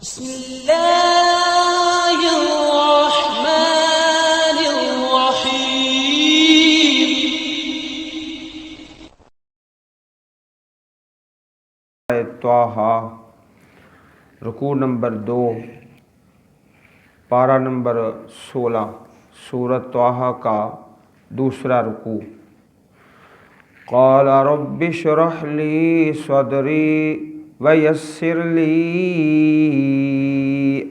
بسم الله الرحمن الرحيم. طٰہٰ رکوع نمبر 2 پارہ نمبر 16 سورۃ طٰہٰ کا دوسرا رکوع۔ قال رب اشرح لی صدری ویسر لی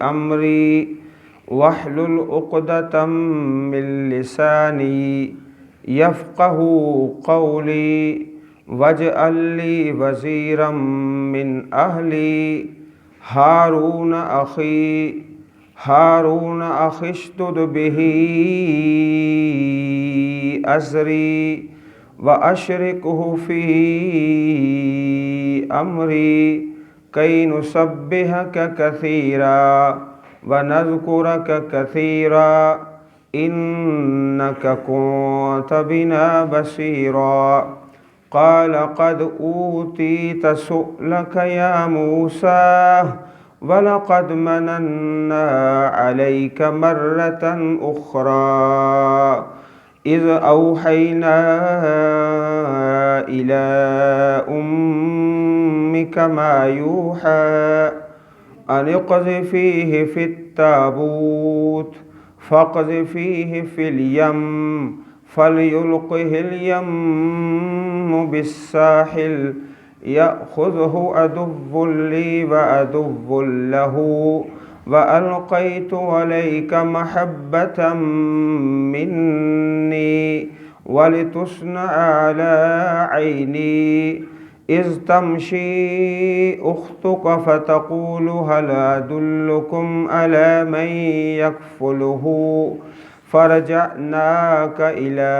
امری واحلل عقدۃ من لسانی یفقہوا قولی واجعل لی وزیرا من اہلی ہارون اخی اشدد بہ ازری واشرکہ فی امری کی نسبحک کثیرا ونذکرک کثیرا انک کنت بنا بصیرا۔ قال قد اوتیت سؤلک یا موسیٰ وَلَقَدْ مَنَنَّا عَلَيْكَ مَرَّةً أُخْرَى إِذْ أَوْحَيْنَا إِلَىٰ أُمِّكَ مَا يُوحَىٰ أَنِ اقْذِفِيهِ فِي التَّابُوتِ فَاقْذِفِيهِ فِي الْيَمِّ فَلْيُلْقِهِ الْيَمُّ بِالسَّاحِلِ يَأْخُذْهُ عَدُوٌّ لِّي وَعَدُوٌّ لَّهُ وَأَلْقَيْتُ عَلَيْكَ مَحَبَّةً مِّنِّي وَلِتُصْنَعَ عَلَىٰ عَيْنِي إِذْ تَمْشِي أُخْتُكَ فَتَقُولُ هَلْ أَدُلُّكُمْ عَلَىٰ مَن يَكْفُلُهُ فرجعناك إلى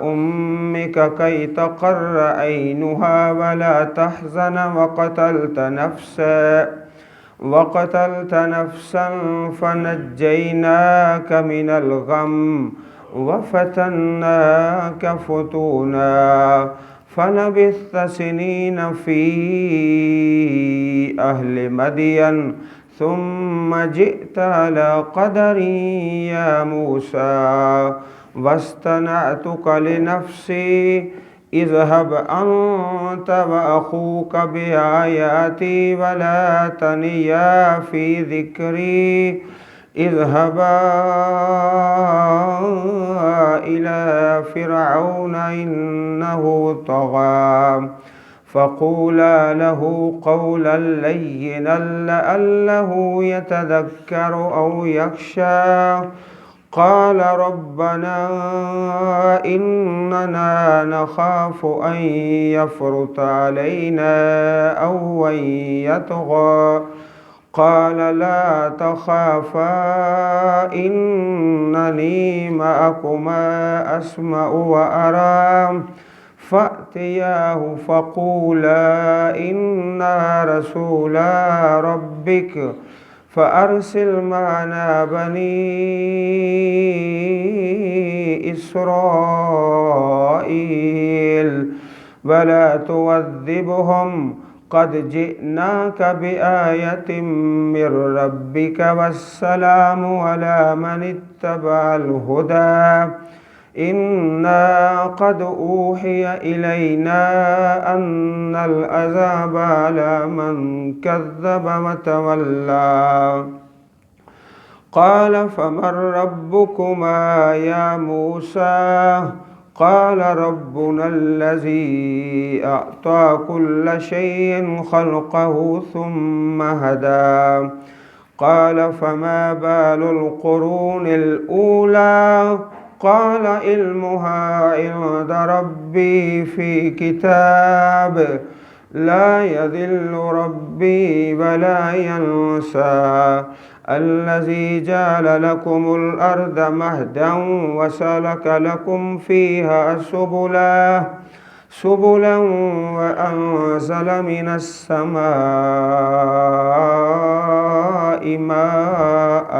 أمك كي تقر عينها ولا تحزن وقتلت نفسا فنجيناك من الغم وفتناك فتونا فلبثت سنين في أهل مدين ثم جئت على قدر يا موسى واصطنعتك لنفسي اذهب أنت وأخوك بآياتي ولا تنيا في ذكري اذهبا إلى فرعون إنه طغى فقولا له قولا لينا لعله يتذكر أو يخشى قال ربنا إننا نخاف أن يفرط علينا أو أن يطغى قال لا تخافا إنني معكما أسمع وأرى فأتياه فقولا إنا رسولا ربك فأرسل معنا بني إسرائيل ولا تعذبهم قد جئناك بآية من ربك والسلام على من اتبع الهدى إنا قد أوحي إلينا أن العذاب على من كذب وتولى قال فمن ربكما يا موسى قال ربنا الذي أعطى كل شيء خلقه ثم هدى قال فما بال القرون الأولى قال علمها عند ربي في كتاب لا يذل ربي ولا ينسى الذي جعل لكم الأرض مهدا وسلك لكم فيها سبلا وأنزل من السماء ماء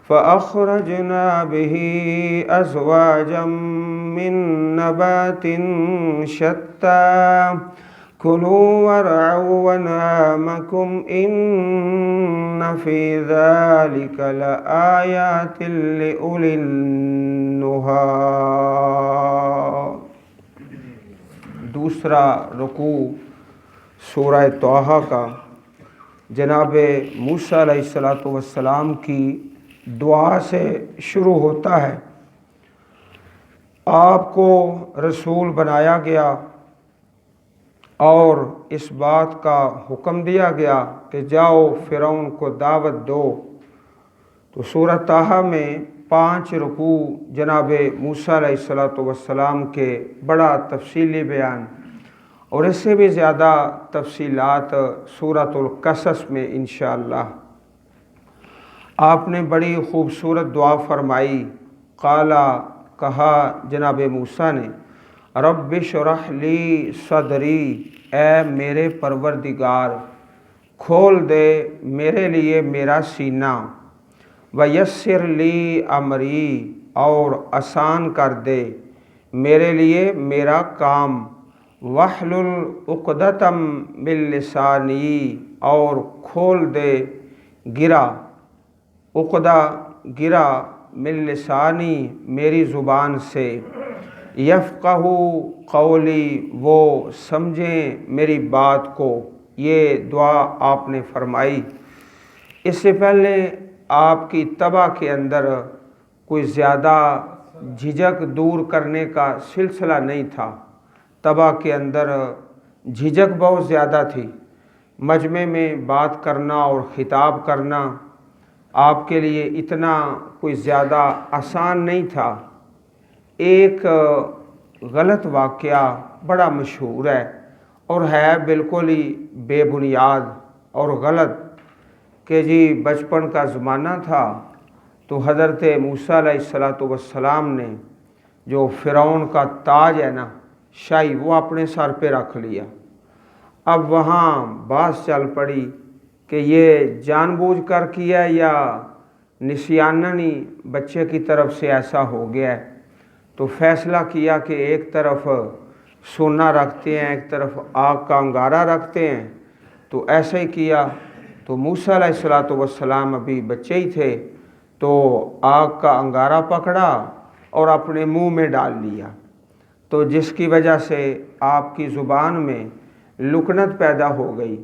فأخرجنا به أزواجا من نبات شتى كلوا وارعوا ونعمكم إن في ذلك لآيات لأولي النهى۔ دوسرا رکوع سورہ طٰہٰ کا جناب موسیٰ علیہ السلام کی دعا سے شروع ہوتا ہے۔ آپ کو رسول بنایا گیا اور اس بات کا حکم دیا گیا کہ جاؤ فرعون کو دعوت دو۔ تو سورہ طٰہٰ میں 5 رکوع جناب موسیٰ علیہ السلام کے بڑا تفصیلی بیان اور اس سے بھی زیادہ تفصیلات سورۃ القصص میں انشاءاللہ۔ آپ نے بڑی خوبصورت دعا فرمائی۔ قالا، کہا جناب موسیٰ نے، رب اشرح لی صدری، اے میرے پروردگار کھول دے میرے لیے میرا سینہ، ویسر لی امری، اور آسان کر دے میرے لیے میرا کام، واحلل عقدۃ من لسانی، اور کھول دے گرا، عقدہ گرا، من لسانی میری زبان سے، یفقہ قولی، وہ سمجھیں میری بات کو۔ یہ دعا آپ نے فرمائی۔ اس سے پہلے آپ کی طبع کے اندر کوئی زیادہ جھجک دور کرنے کا سلسلہ نہیں تھا۔ طبع کے اندر جھجک بہت زیادہ تھی۔ مجمع میں بات کرنا اور خطاب کرنا آپ کے لیے اتنا کوئی زیادہ آسان نہیں تھا۔ ایک غلط واقعہ بڑا مشہور ہے اور ہے بالکل ہی بے بنیاد اور غلط کہ جی بچپن کا زمانہ تھا تو حضرت موسیٰ علیہ السلام نے جو فرعون کا تاج ہے نا شاہی، وہ اپنے سر پہ رکھ لیا۔ اب وہاں بحث چل پڑی کہ یہ جان بوجھ کر کیا یا نسیاننی بچے کی طرف سے ایسا ہو گیا ہے۔ تو فیصلہ کیا کہ ایک طرف سونا رکھتے ہیں، ایک طرف آگ کا انگارہ رکھتے ہیں۔ تو ایسا ہی کیا۔ تو موسیٰ علیہ السلام ابھی بچے ہی تھے تو آگ کا انگارہ پکڑا اور اپنے منہ میں ڈال لیا، تو جس کی وجہ سے آپ کی زبان میں لکنت پیدا ہو گئی۔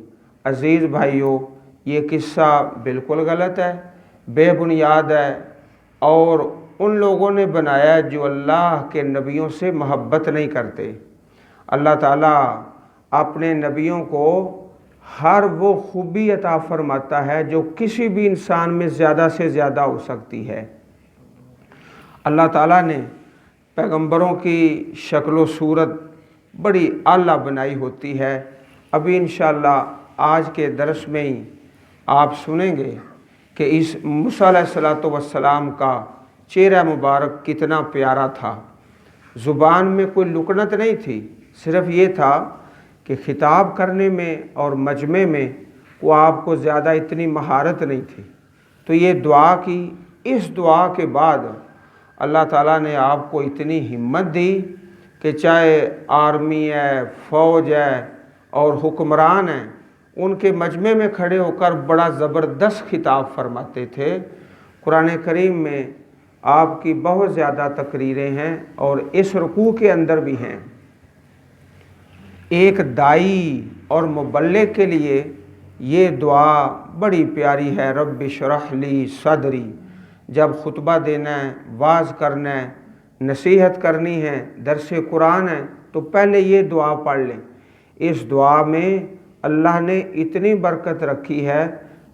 عزیز بھائیو، یہ قصہ بالکل غلط ہے، بے بنیاد ہے، اور ان لوگوں نے بنایا جو اللہ کے نبیوں سے محبت نہیں کرتے۔ اللہ تعالیٰ اپنے نبیوں کو ہر وہ خوبی عطا فرماتا ہے جو کسی بھی انسان میں زیادہ سے زیادہ ہو سکتی ہے۔ اللہ تعالیٰ نے پیغمبروں کی شکل و صورت بڑی اعلیٰ بنائی ہوتی ہے۔ ابھی انشاءاللہ آج کے درس میں ہی آپ سنیں گے کہ اس موسیٰ علیہ السلام کا چہرہ مبارک کتنا پیارا تھا۔ زبان میں کوئی لکنت نہیں تھی، صرف یہ تھا کہ خطاب کرنے میں اور مجمع میں وہ آپ کو زیادہ اتنی مہارت نہیں تھی۔ تو یہ دعا کی، اس دعا کے بعد اللہ تعالیٰ نے آپ کو اتنی ہمت دی کہ چاہے آرمی ہے، فوج ہے اور حکمران ہیں، ان کے مجمع میں کھڑے ہو کر بڑا زبردست خطاب فرماتے تھے۔ قرآن کریم میں آپ کی بہت زیادہ تقریریں ہیں اور اس رکوع کے اندر بھی ہیں۔ ایک داعی اور مبلغ کے لیے یہ دعا بڑی پیاری ہے۔ رب اشرح لی صدری، جب خطبہ دینا ہے، واعظ کرنا ہے، نصیحت کرنی ہے، درس قرآن ہے، تو پہلے یہ دعا پڑھ لیں۔ اس دعا میں اللہ نے اتنی برکت رکھی ہے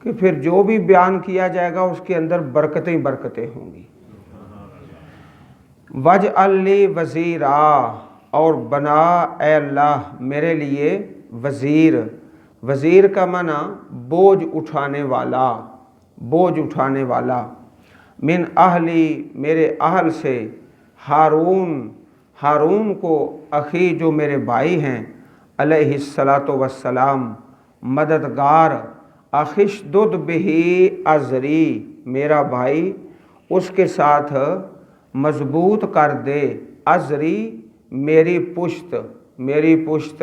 کہ پھر جو بھی بیان کیا جائے گا اس کے اندر برکتیں برکتیں ہوں گی۔ وَاجْعَلْ لِي وَزِيرًا، اور بنا اے اللہ میرے لیے وزیر۔ وزیر کا معنی بوجھ اٹھانے والا، بوجھ اٹھانے والا۔ من اہلی، میرے اہل سے، ہارون، ہارون کو، اخی جو میرے بھائی ہیں، علیہ السلام، مددگار، اخشدد بہی ازری، میرا بھائی اس کے ساتھ مضبوط کر دے، ازری میری پشت، میری پشت،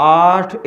8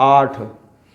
8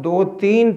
2-3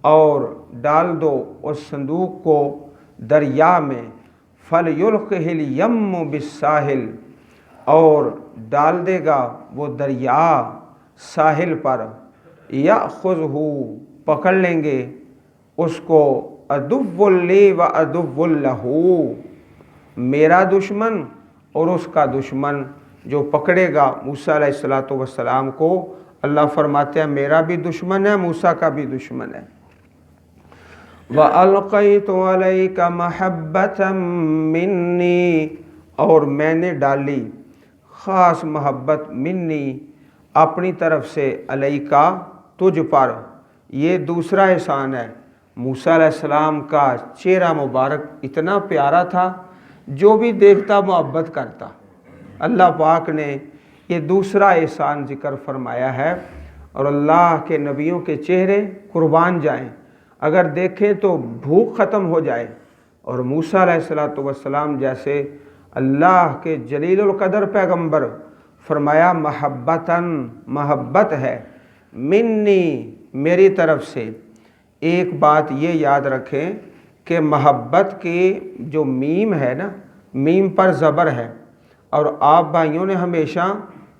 اور ڈال دو اس صندوق کو دریا میں، فَلْيُلْقِهِ الْيَمُّ بِالسَّاحِلِ، اور ڈال دے گا وہ دریا ساحل پر، يَأْخُذْهُ پکڑ لیں گے اس کو، عَدُوٌّ لِّي وَعَدُوٌّ لَّهُ، میرا دشمن اور اس کا دشمن جو پکڑے گا موسیٰ علیہ السلام کو، اللہ فرماتے ہیں میرا بھی دشمن ہے، موسیٰ کا بھی دشمن ہے۔ وَأَلْقَيْتُ عَلَيْكَ مَحَبَّةً مِّنِّي، اور میں نے ڈالی خاص محبت، منی اپنی طرف سے، علیکا تجھ پر۔ یہ دوسرا احسان ہے، موسیٰ علیہ السلام کا چہرہ مبارک اتنا پیارا تھا، جو بھی دیکھتا محبت کرتا۔ اللہ پاک نے یہ دوسرا احسان ذکر فرمایا ہے، اور اللہ کے نبیوں کے چہرے قربان جائیں، اگر دیکھیں تو بھوک ختم ہو جائے۔ اور موسیٰ علیہ السلام جیسے اللہ کے جلیل القدر پیغمبر، فرمایا محبتاً، محبت ہے، منی میری طرف سے۔ ایک بات یہ یاد رکھیں کہ محبت کی جو میم ہے نا، میم پر زبر ہے، اور آپ بھائیوں نے ہمیشہ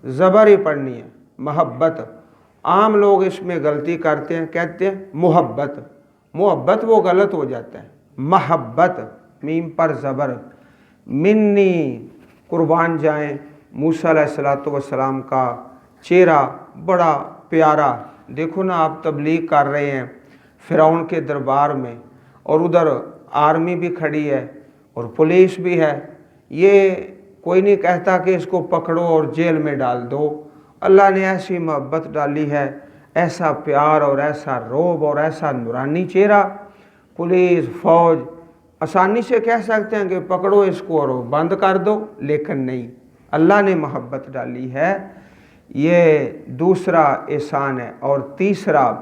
زبر ہی پڑھنی ہے، محبت۔ عام لوگ اس میں غلطی کرتے ہیں، کہتے ہیں محبت، محبت وہ غلط ہو جاتا ہے، محبت میم پر زبر۔ منی قربان جائیں، موسیٰ علیہ السلام کا چہرہ بڑا پیارا۔ دیکھو نا، آپ تبلیغ کر رہے ہیں فرعون کے دربار میں، اور ادھر آرمی بھی کھڑی ہے اور پولیس بھی ہے، یہ کوئی نہیں کہتا کہ اس کو پکڑو اور جیل میں ڈال دو۔ اللہ نے ایسی محبت ڈالی ہے، ایسا پیار اور ایسا روب اور ایسا نورانی چہرہ۔ پولیس فوج آسانی سے کہہ سکتے ہیں کہ پکڑو اس کو اور بند کر دو، لیکن نہیں، اللہ نے محبت ڈالی ہے۔ یہ دوسرا احسان ہے۔ اور تیسرا،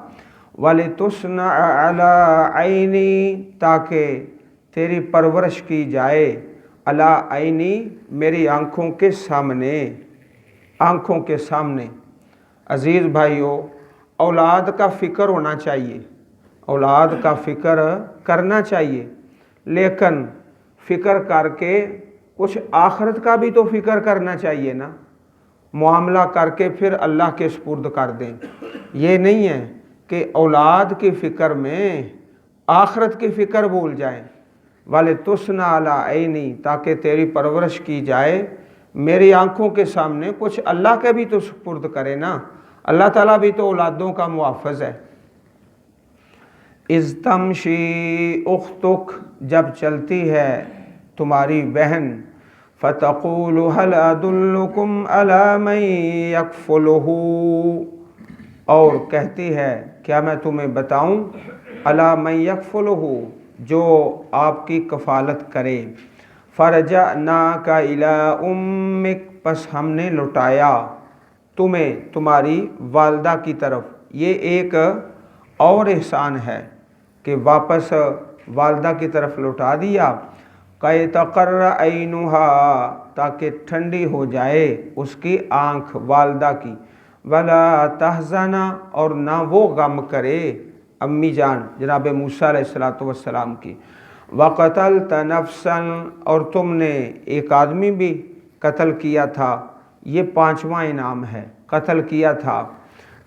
وَلِتُصْنَعَ عَلَىٰ عَيْنِي، تاکہ تیری پرورش کی جائے، عَلَىٰ عَيْنِي میری آنکھوں کے سامنے، آنکھوں کے سامنے۔ عزیز بھائیو، اولاد کا فکر ہونا چاہیے، اولاد کا فکر کرنا چاہیے، لیکن فکر کر کے کچھ آخرت کا بھی تو فکر کرنا چاہیے نا۔ معاملہ کر کے پھر اللہ کے سپرد کر دیں۔ یہ نہیں ہے کہ اولاد کی فکر میں آخرت کی فکر بھول جائیں۔ وَلِتُصْنَعَ عَلَىٰ عَيْنِي، تاکہ تیری پرورش کی جائے میری آنکھوں کے سامنے۔ کچھ اللہ کے بھی تو سپرد کرے نا، اللہ تعالیٰ بھی تو اولادوں کا محافظ ہے۔ اِذْ تَمْشِي أُخْتُكَ، جب چلتی ہے تمہاری بہن، فَتَقُولُ هَلْ أَدُلُّكُمْ عَلَىٰ مَن يَكْفُلُهُ، اور کہتی ہے کیا میں تمہیں بتاؤں، عَلَىٰ مَن يَكْفُلُهُ، جو آپ کی کفالت کرے۔ فَرَجَعْنَاكَ إِلَىٰ أُمِّكَ، پس ہم نے لٹایا تمہیں تمہاری والدہ کی طرف۔ یہ ایک اور احسان ہے کہ واپس والدہ کی طرف لٹا دیا۔ کہ تقر عینها، تاکہ ٹھنڈی ہو جائے اس کی آنکھ والدہ کی، ولا تحزن، اور نہ وہ غم کرے امی جان جناب موسیٰ علیہ السلام کی۔ وقتلت نفسا، اور تم نے ایک آدمی بھی قتل کیا تھا، یہ 5واں انعام ہے، قتل کیا تھا۔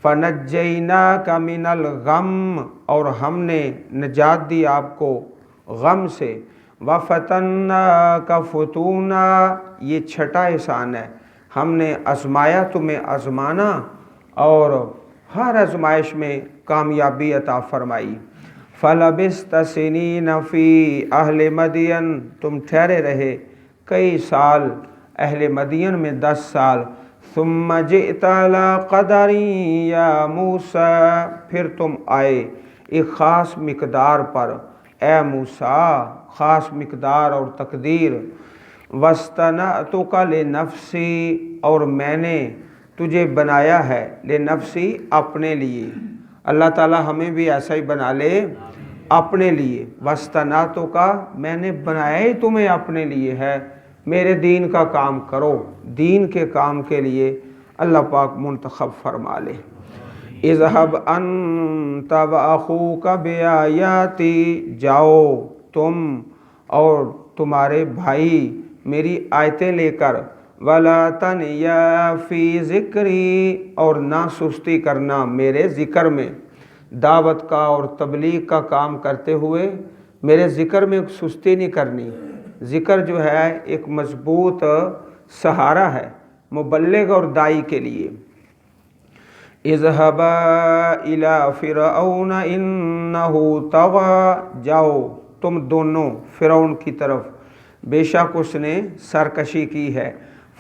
فنجیناک من الغم، اور ہم نے نجات دی آپ کو غم سے۔ وفتناک فتونا، یہ 6واں احسان ہے، ہم نے آزمایا تمہیں آزمانا اور ہر آزمائش میں کامیابی عطا فرمائی۔ فلبثت سنین فی اہل مدین، تم ٹھہرے رہے کئی سال اہل مدین میں 10 سال۔ ثم جئت علی قدری یا موسیٰ، پھر تم آئے ایک خاص مقدار پر اے موسیٰ، خاص مقدار اور تقدیر۔ واصطنعتک لنفسی، اور میں نے تجھے بنایا ہے لنفسی، اپنے لیے۔ اللہ تعالی ہمیں بھی ایسا ہی بنا لے اپنے لیے۔ واصطنعتک، میں نے بنایا ہی تمہیں اپنے لیے ہے، میرے دین کا کام کرو، دین کے کام کے لیے اللہ پاک منتخب فرما لے۔ اذهب انت واخوک بآیاتی، جاؤ تم اور تمہارے بھائی میری آیتیں لے کر، ولا تنیا فی ذکری، اور نہ سستی کرنا میرے ذکر میں، دعوت کا اور تبلیغ کا کام کرتے ہوئے میرے ذکر میں سستی نہیں کرنی۔ ذکر جو ہے ایک مضبوط سہارا ہے مبلغ اور دائی کے لیے۔ اذهبا الی فرعون انہ طغی، جاؤ تم دونوں فرعون کی طرف، بے شک اس نے سرکشی کی ہے۔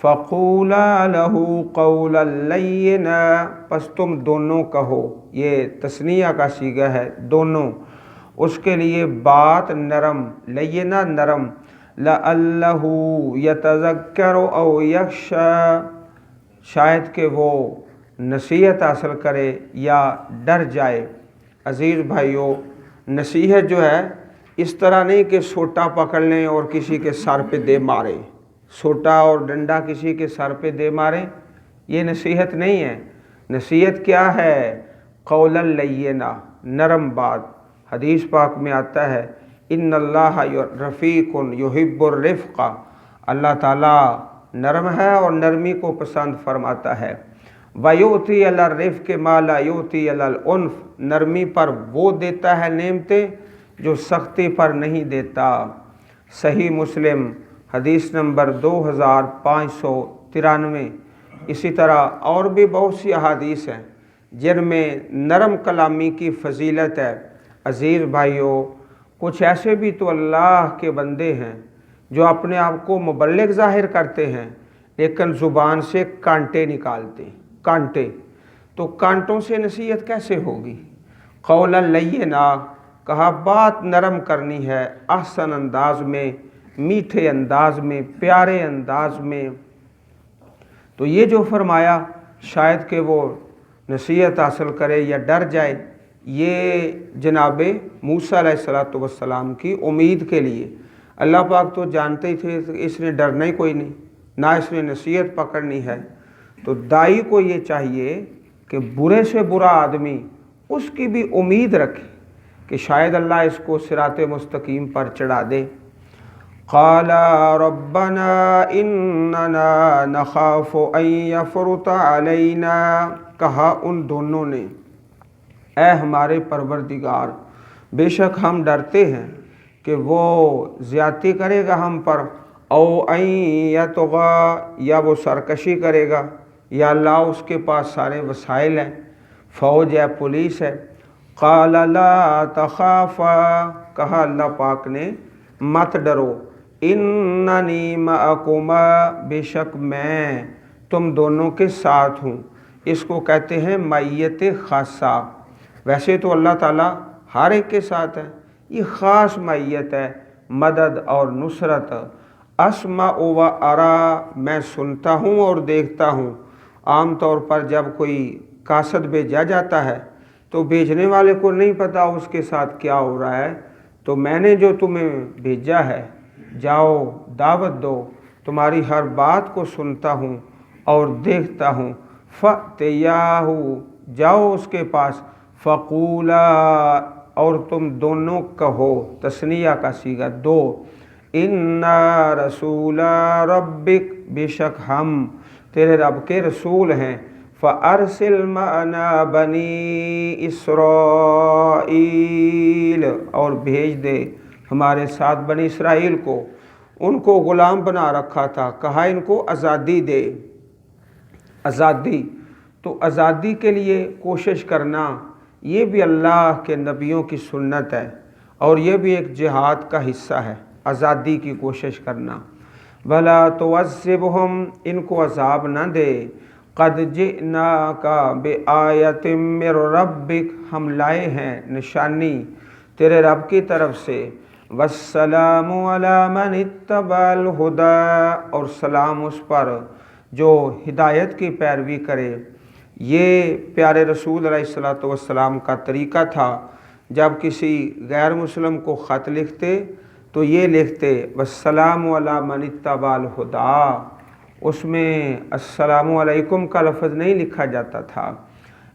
فقولا لہ قولا لینا، پس تم دونوں کہو، یہ تثنیہ کا صیغہ ہے، دونوں، اس کے لیے بات نرم، لینا نرم، لعلہ یتذکر او یخشی، شاید کہ وہ نصیحت حاصل کرے یا ڈر جائے۔ عزیز بھائیو، نصیحت جو ہے اس طرح نہیں کہ سوٹا پکڑ لیں اور کسی کے سر پہ دے مارے، سوٹا اور ڈنڈا کسی کے سر پہ دے مارے، یہ نصیحت نہیں ہے۔ نصیحت کیا ہے؟ قولا لینا، نرم بات۔ حدیث پاک میں آتا ہے ان اللہ رفیق یحب الرفق، اللہ تعالیٰ نرم ہے اور نرمی کو پسند فرماتا ہے۔ وَيُؤْتِي عَلَى الرِّفْقِ مَا لَا يُؤْتِي عَلَى الْعُنْفِ، نرمی پر وہ دیتا ہے نعمتیں جو سختی پر نہیں دیتا۔ صحیح مسلم حدیث نمبر 2593۔ اسی طرح اور بھی بہت سی احادیث ہیں جن میں نرم کلامی کی فضیلت ہے۔ عزیز بھائیو، کچھ ایسے بھی تو اللہ کے بندے ہیں جو اپنے آپ کو مبلغ ظاہر کرتے ہیں لیکن زبان سے کانٹے نکالتے، کانٹے، تو کانٹوں سے نصیحت کیسے ہوگی؟ قولا لینا، کہا بات نرم کرنی ہے، احسن انداز میں، میٹھے انداز میں، پیارے انداز میں۔ تو یہ جو فرمایا شاید کہ وہ نصیحت حاصل کرے یا ڈر جائے، یہ جناب موسیٰ علیہ السلام کی امید کے لیے۔ اللہ پاک تو جانتے ہی تھے کہ اس نے ڈرنا ہی کوئی نہیں، نہ اس نے نصیحت پکڑنی ہے۔ تو دائی کو یہ چاہیے کہ برے سے برا آدمی اس کی بھی امید رکھے کہ شاید اللہ اس کو صراط مستقیم پر چڑھا دے۔ قال ربنا اننا نخاف ان یفرط علینا، کہا ان دونوں نے، اے ہمارے پروردگار، بے شک ہم ڈرتے ہیں کہ وہ زیادتی کرے گا ہم پر، او ان یطغی، یا وہ سرکشی کرے گا، یا اللہ اس کے پاس سارے وسائل ہیں، فوج ہے، پولیس ہے۔ قال لا تخافا، کہا اللہ پاک نے مت ڈرو، اننی معکما، بے شک میں تم دونوں کے ساتھ ہوں۔ اس کو کہتے ہیں معیت خاصہ۔ ویسے تو اللہ تعالیٰ ہر ایک کے ساتھ ہے، یہ خاص معیت ہے، مدد اور نصرت۔ اسمع و ارا، میں سنتا ہوں اور دیکھتا ہوں۔ عام طور پر جب کوئی قاصد بھیجا جاتا ہے تو بھیجنے والے کو نہیں پتا اس کے ساتھ کیا ہو رہا ہے، تو میں نے جو تمہیں بھیجا ہے، جاؤ دعوت دو، تمہاری ہر بات کو سنتا ہوں اور دیکھتا ہوں۔ فَأْتِيَاهُ، جاؤ اس کے پاس، فَقُولَا، اور تم دونوں کہو، تثنیہ کا صیغہ دو، اِنَّا رَسُولَ رَبِّكَ، بے شک ہم تیرے رب کے رسول ہیں، فَأَرْسِلْ مَعَنَا بَنِي إِسْرَائِيلَ، اور بھیج دے ہمارے ساتھ بنی اسرائیل کو۔ ان کو غلام بنا رکھا تھا، کہا ان کو آزادی دے۔ آزادی تو آزادی کے لیے کوشش کرنا، یہ بھی اللہ کے نبیوں کی سنت ہے، اور یہ بھی ایک جہاد کا حصہ ہے، آزادی کی کوشش کرنا۔ بھلا تعذبہم، ان کو عذاب نہ دے، قد جئناک بآیۃ من ربک، ہم لائے ہیں نشانی تیرے رب کی طرف سے، والسلام علی من اتبع الہدی، اور سلام اس پر جو ہدایت کی پیروی کرے۔ یہ پیارے رسول علیہ السلام کا طریقہ تھا، جب کسی غیر مسلم کو خط لکھتے تو یہ لکھتے والسلام علی من اتبع الہدی، اس میں السلام علیکم کا لفظ نہیں لکھا جاتا تھا،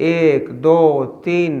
1 2 3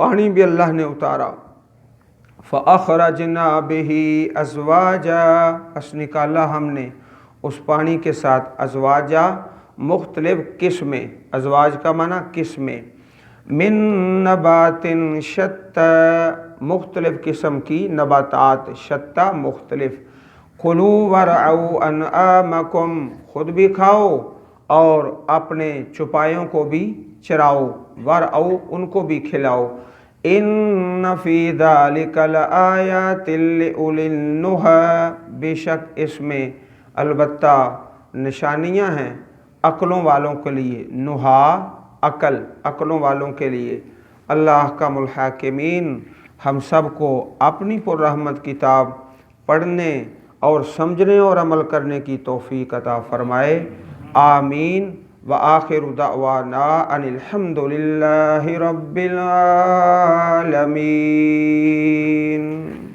پانی بھی اللہ نے اتارا۔ فَأَخْرَجْنَا بِهِ أَزْوَاجًا، پس نکالا ہم نے اس پانی کے ساتھ ازواجا مختلف قسمیں، ازواج کا معنی قسمیں، من نبات شتى، مختلف قسم کی نباتات، شتى مختلف، کلوا وارعوا انعامکم، خود بھی کھاؤ اور اپنے چوپایوں کو بھی چراؤ، وارعوا ان کو بھی کھلاؤ، ان فی ذلک لآیات لأولی النہی، بے شک اس میں البتہ نشانیاں ہیں عقلوں والوں کے لیے، نہا عقل، عقلوں والوں کے لیے۔ اللہ احکم الحاکمین ہم سب کو اپنی پر رحمت کتاب پڑھنے اور سمجھنے اور عمل کرنے کی توفیق عطا فرمائے، آمین۔ وآخر دعوانا ان الحمد للہ رب العالمین۔